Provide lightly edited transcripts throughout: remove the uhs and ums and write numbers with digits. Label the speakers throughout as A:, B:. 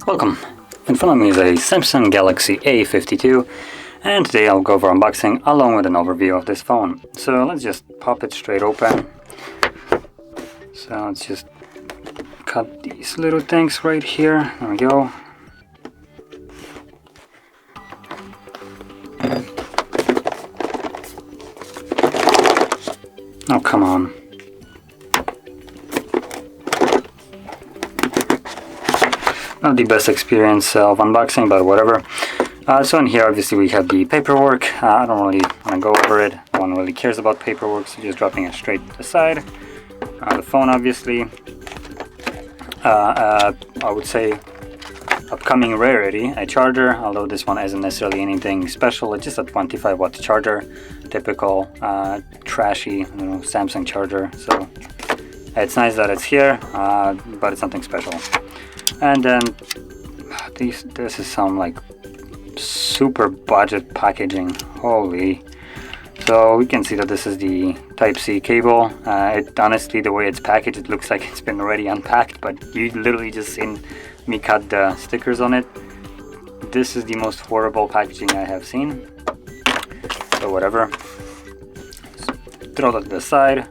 A: Welcome! In front of me is a Samsung Galaxy A52, and today I'll go over unboxing along with an overview of this phone. So let's just pop it straight open. So let's just cut these little things right here. There we go. Oh, come on. Not the best experience of unboxing, but whatever. So in here obviously we have the paperwork. I don't really want to go over it. No one really cares about paperwork, so just dropping it straight aside. The phone obviously. I would say upcoming rarity, a charger, although this one isn't necessarily anything special. It's just a 25-watt charger, typical trashy Samsung charger. So it's nice that it's here, but it's nothing special. And then this is some like super budget packaging. Holy. So we can see that this is the Type-C cable. Honestly, the way it's packaged, it looks like it's been already unpacked, but you literally just seen me cut the stickers on it. This is the most horrible packaging I have seen. So whatever. Just throw that to the side.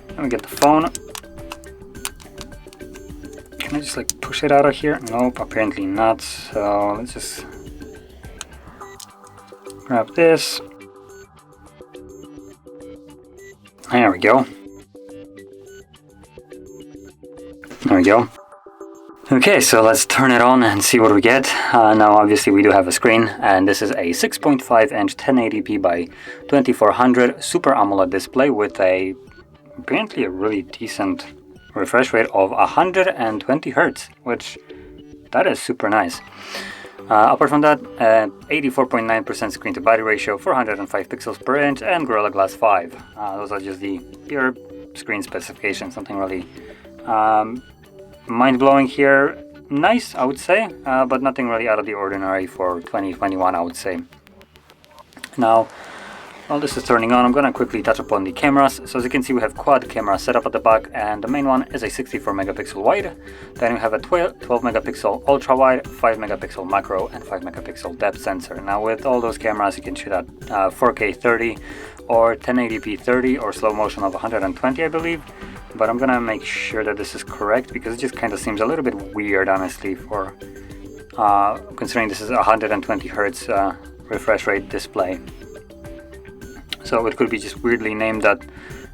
A: Let me get the phone. Can I just like push it out of here? Nope, apparently not. So let's just grab this. There we go. There we go. Okay, so let's turn it on and see what we get. Now obviously we do have a screen, and this is a 6.5 inch 1080p by 2400 Super AMOLED display with apparently a really decent refresh rate of 120 Hz, which that is super nice. Apart from that, 84.9% screen to body ratio, 405 pixels per inch, and Gorilla Glass 5. Those are just the pure screen specifications, something really mind-blowing here. Nice, I would say, but nothing really out of the ordinary for 2021, I would say. Now, while this is turning on, I'm going to quickly touch upon the cameras. So as you can see, we have quad camera setup at the back, and the main one is a 64 megapixel wide. Then we have a 12 megapixel ultra wide, 5 megapixel macro, and 5 megapixel depth sensor. Now with all those cameras, you can shoot at 4K 30 or 1080p 30 or slow motion of 120, I believe. But I'm gonna make sure that this is correct, because it just kind of seems a little bit weird, honestly, for considering this is a 120 Hertz refresh rate display. So it could be just weirdly named that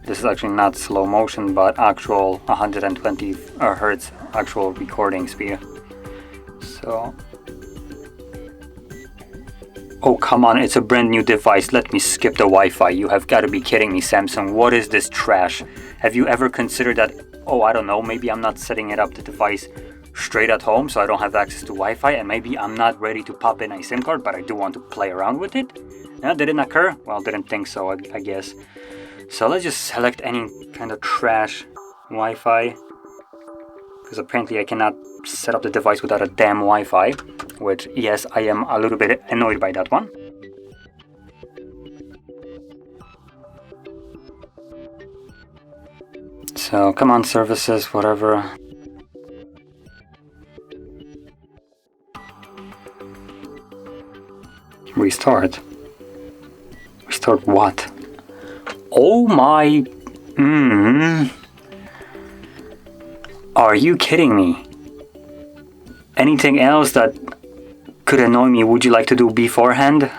A: this is actually not slow motion, but actual 120 Hertz actual recording speed. So, oh come on, it's a brand new device. Let me skip the Wi-Fi. You have got to be kidding me, Samsung. What is this trash? Have you ever considered that, oh I don't know, maybe I'm not setting it up, the device, straight at home, so I don't have access to Wi-Fi, and maybe I'm not ready to pop in a SIM card, but I do want to play around with it? Yeah, didn't occur? Well, didn't think so, I guess. So let's just select any kind of trash Wi-Fi, because apparently I cannot set up the device without a damn Wi-Fi, which, yes, I am a little bit annoyed by that one. So come on, services, whatever. Restart. Restart what? Oh my... Are you kidding me? Anything else that could annoy me would you like to do beforehand?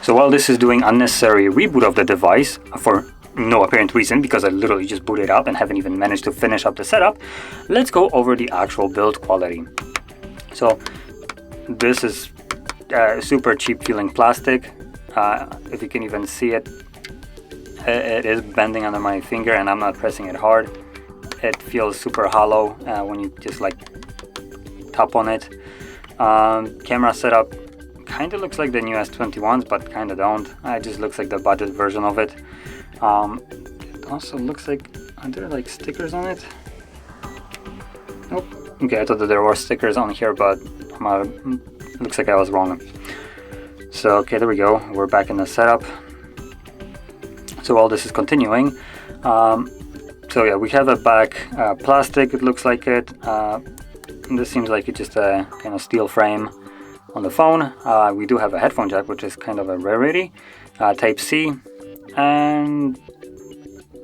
A: So while this is doing unnecessary reboot of the device for no apparent reason, because I literally just booted up and haven't even managed to finish up the setup, let's go over the actual build quality. So this is super cheap feeling plastic. If you can even see it, it is bending under my finger, and I'm not pressing it hard. It feels super hollow when you just like tap on it. Camera setup kind of looks like the new S21s, but kind of don't. It just looks like the budget version of it. It also looks like, are there like stickers on it? Nope. Okay, I thought that there were stickers on here, but looks like I was wrong. So okay, there we go. We're back in the setup. So while this is continuing, so yeah, we have a back plastic, it looks like it. This seems like it's just a kind of steel frame on the phone. We do have a headphone jack, which is kind of a rarity. Type-C, and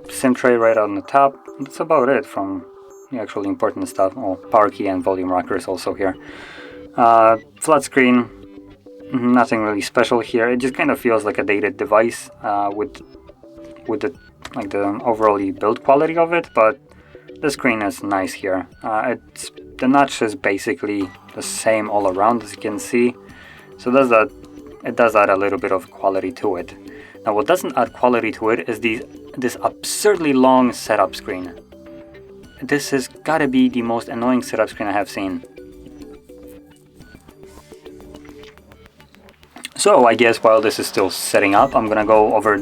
A: SIM tray right on the top. That's about it from the actually important stuff. Oh, power key and volume rockers also here. Flat screen, nothing really special here. It just kind of feels like a dated device with the overall build quality of it, but the screen is nice here. The notch is basically the same all around, as you can see. So it does add a little bit of quality to it. Now what doesn't add quality to it is this absurdly long setup screen. This has gotta be the most annoying setup screen I have seen. So I guess while this is still setting up, I'm gonna go over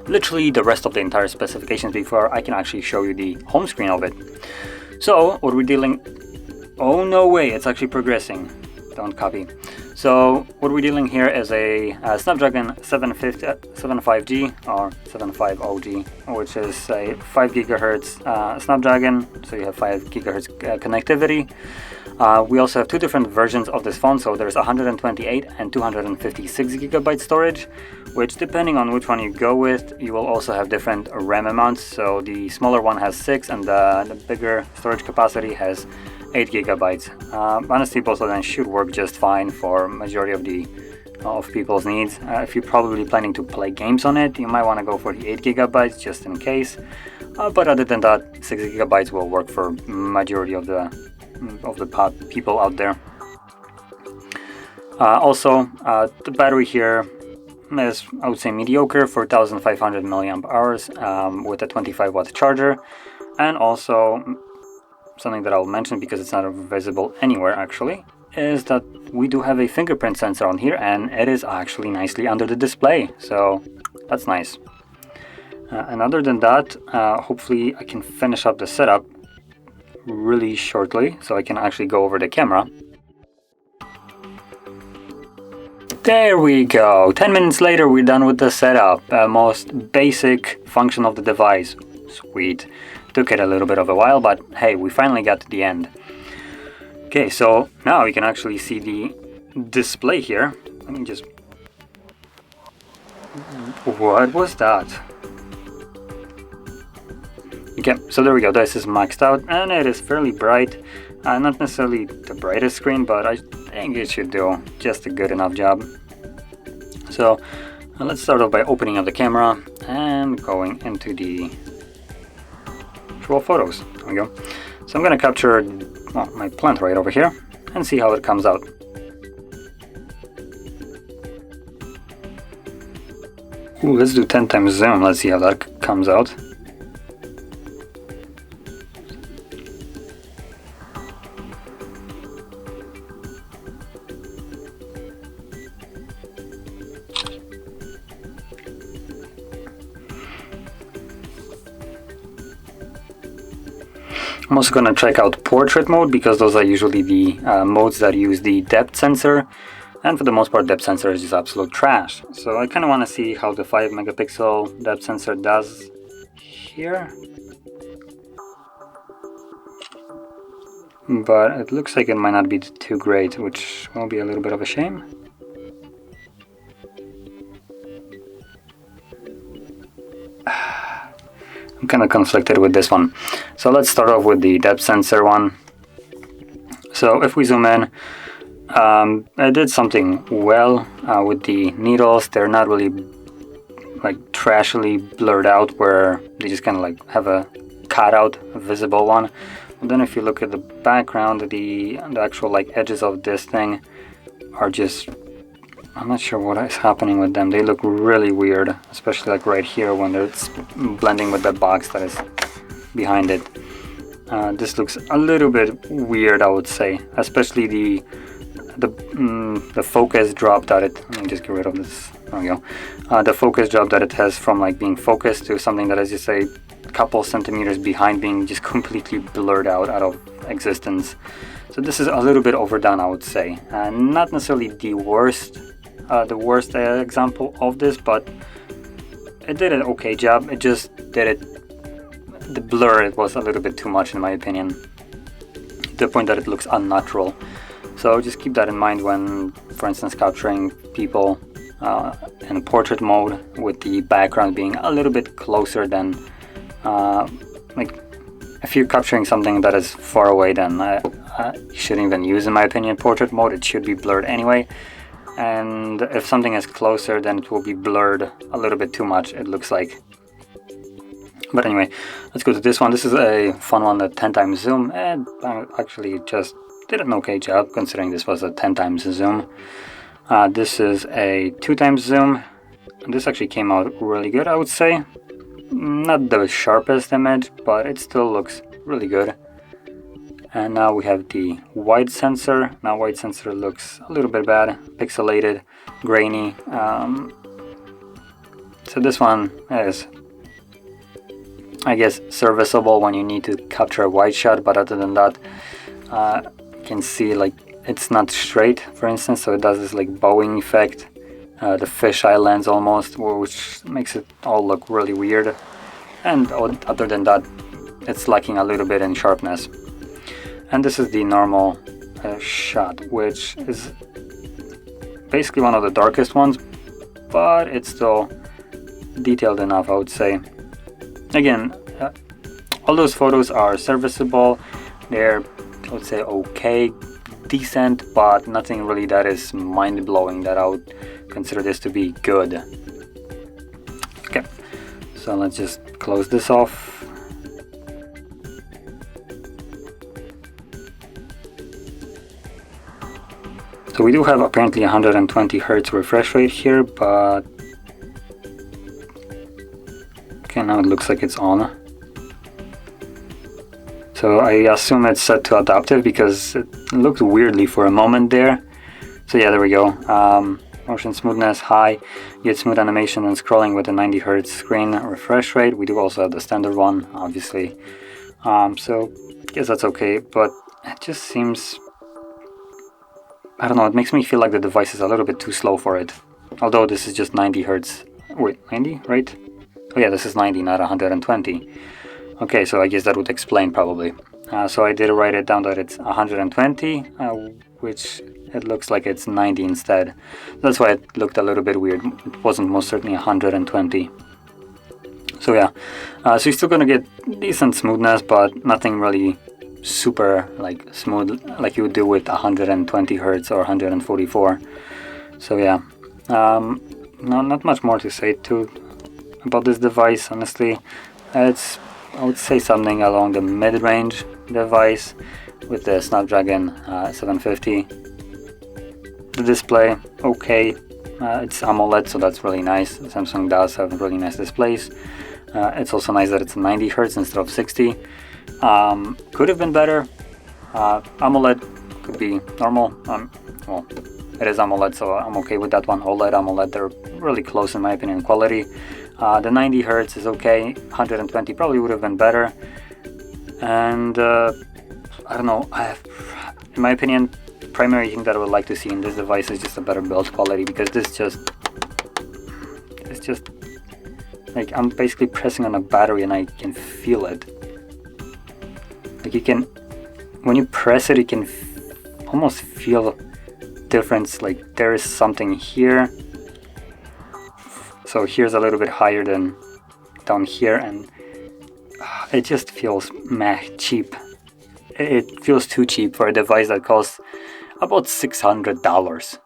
A: literally the rest of the entire specifications before I can actually show you the home screen of it. So what we're dealing... Oh no way, it's actually progressing. Don't copy. So what we're dealing here is a Snapdragon 75G or 750G, which is a 5 GHz Snapdragon, so you have 5 GHz connectivity. We also have two different versions of this phone, so there's 128 and 256 GB storage, which depending on which one you go with, you will also have different RAM amounts. So the smaller one has 6 and the bigger storage capacity has 8 GB. Honestly, both of them should work just fine for majority of people's needs. If you're probably planning to play games on it, you might want to go for the 8 GB just in case. But other than that, 6 GB will work for majority of the people out there. Also, the battery here is, I would say, mediocre, 4500 mAh with a 25-watt charger. And also, something that I'll mention because it's not visible anywhere actually, is that we do have a fingerprint sensor on here, and it is actually nicely under the display, so that's nice. And other than that, hopefully I can finish up the setup really shortly so I can actually go over the camera. There we go! 10 minutes later we're done with the setup. Most basic function of the device. Sweet. Took it a little bit of a while, but hey, we finally got to the end. Okay, so now you can actually see the display here. Let me just... What was that? Okay, so there we go. This is maxed out and it is fairly bright. Not necessarily the brightest screen, but I think it should do just a good enough job. So let's start off by opening up the camera and going into the raw photos. There we go. So I'm going to capture my plant right over here and see how it comes out. Ooh, let's do 10 times zoom. Let's see how that comes out. I'm also going to check out portrait mode because those are usually the modes that use the depth sensor, and for the most part depth sensor is just absolute trash. So I kind of want to see how the 5 megapixel depth sensor does here. But it looks like it might not be too great, which will be a little bit of a shame. I'm kind of conflicted with this one. So let's start off with the depth sensor one. So if we zoom in, I did something well with the needles. They're not really like trashily blurred out where they just kind of like have a cutout, a visible one. And then if you look at the background, the actual like edges of this thing are just, I'm not sure what is happening with them. They look really weird, especially like right here when it's blending with that box that is behind it. This looks a little bit weird, I would say, especially the focus drop that it, let me just get rid of this, there we go. The focus drop that it has from like being focused to something that is just a couple centimeters behind being just completely blurred out of existence. So this is a little bit overdone, I would say. Not necessarily the worst example of this, but it did an okay job. It just did it, the blur, it was a little bit too much in my opinion, to the point that it looks unnatural. So just keep that in mind when, for instance, capturing people in portrait mode, with the background being a little bit closer than, like, if you're capturing something that is far away, then you shouldn't even use, in my opinion, portrait mode. It should be blurred anyway. And if something is closer, then it will be blurred a little bit too much, it looks like. But anyway, let's go to this one. This is a fun one, the 10 times zoom, and I actually just did an okay job considering this was a 10 times zoom. This is a 2 times zoom. This actually came out really good, I would say. Not the sharpest image, but it still looks really good. And now we have the wide sensor. Now wide sensor looks a little bit bad, pixelated, grainy. So this one is, I guess, serviceable when you need to capture a wide shot, but other than that, you can see like it's not straight, for instance, so it does this like bowing effect, the fisheye lens almost, which makes it all look really weird. And other than that, it's lacking a little bit in sharpness. And this is the normal shot, which is basically one of the darkest ones, but it's still detailed enough, I would say. Again, all those photos are serviceable. They're, I would say, okay, decent, but nothing really that is mind-blowing that I would consider this to be good. Okay, so let's just close this off. So we do have apparently 120 Hz refresh rate here, but okay, now it looks like it's on. So I assume it's set to adaptive because it looked weirdly for a moment there. So yeah, there we go. Motion smoothness high, get smooth animation and scrolling with a 90 Hz screen refresh rate. We do also have the standard one, obviously. So I guess that's okay, but it just seems, I don't know, it makes me feel like the device is a little bit too slow for it. Although this is just 90 Hz. Wait, 90, right? Oh yeah, this is 90, not 120. Okay, so I guess that would explain probably. So I did write it down that it's 120, which it looks like it's 90 instead. That's why it looked a little bit weird. It wasn't most certainly 120. So yeah, so you're still gonna get decent smoothness, but nothing really super like smooth like you would do with 120 Hz or 144. So yeah, not much more to say about this device, honestly. It's, I would say, something along the mid-range device with the Snapdragon 750. The display, okay, it's AMOLED, so that's really nice. Samsung does have really nice displays. It's also nice that it's 90 Hz instead of 60. Could have been better. AMOLED could be normal. Well, it is AMOLED, so I'm okay with that one. OLED, AMOLED, they're really close in my opinion in quality. The 90 Hz is okay. 120 probably would have been better. And I don't know. In my opinion, the primary thing that I would like to see in this device is just a better build quality, because it's just like I'm basically pressing on a battery and I can feel it. Like you can, when you press it, you can almost feel difference. Like there is something here. So here's a little bit higher than down here, and it just feels cheap. It feels too cheap for a device that costs about $600.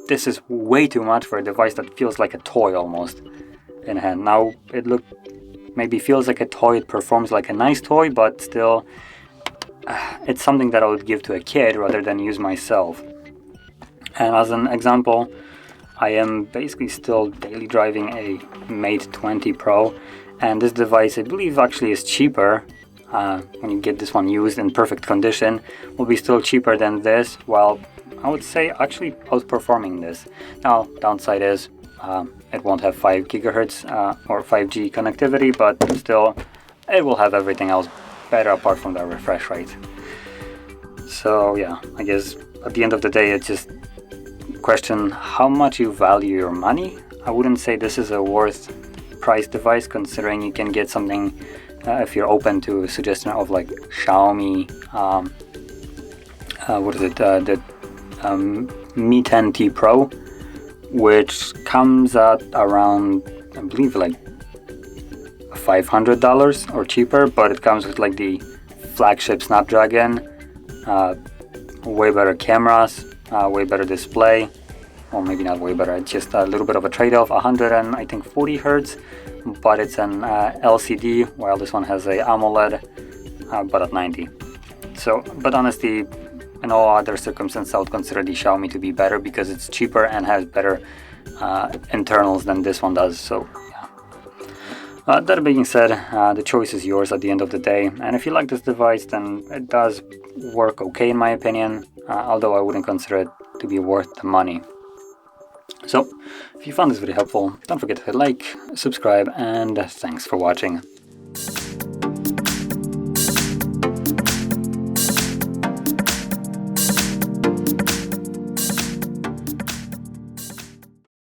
A: This is way too much for a device that feels like a toy almost in hand. Now it maybe feels like a toy, it performs like a nice toy, but still it's something that I would give to a kid rather than use myself. And as an example, I am basically still daily driving a Mate 20 Pro, and this device I believe actually is cheaper. When you get this one used in perfect condition, will be still cheaper than this, while I would say actually outperforming this. Now, downside is it won't have 5 gigahertz or 5G connectivity, but still it will have everything else better apart from the refresh rate. So yeah, I guess at the end of the day it's just question how much you value your money. I wouldn't say this is a worth priced device, considering you can get something, if you're open to a suggestion of like Xiaomi, what is it, the Mi 10T Pro, which comes at around, I believe, like $500 or cheaper, but it comes with like the flagship Snapdragon, way better cameras, way better display, or maybe not way better, it's just a little bit of a trade-off. 140 hertz, but it's an LCD, while this one has a AMOLED, but at 90. So, but honestly, in all other circumstances, I would consider the Xiaomi to be better because it's cheaper and has better internals than this one does. So yeah. That being said, the choice is yours at the end of the day, and if you like this device, then it does work okay in my opinion, although I wouldn't consider it to be worth the money. So if you found this video helpful, don't forget to hit like, subscribe, and thanks for watching.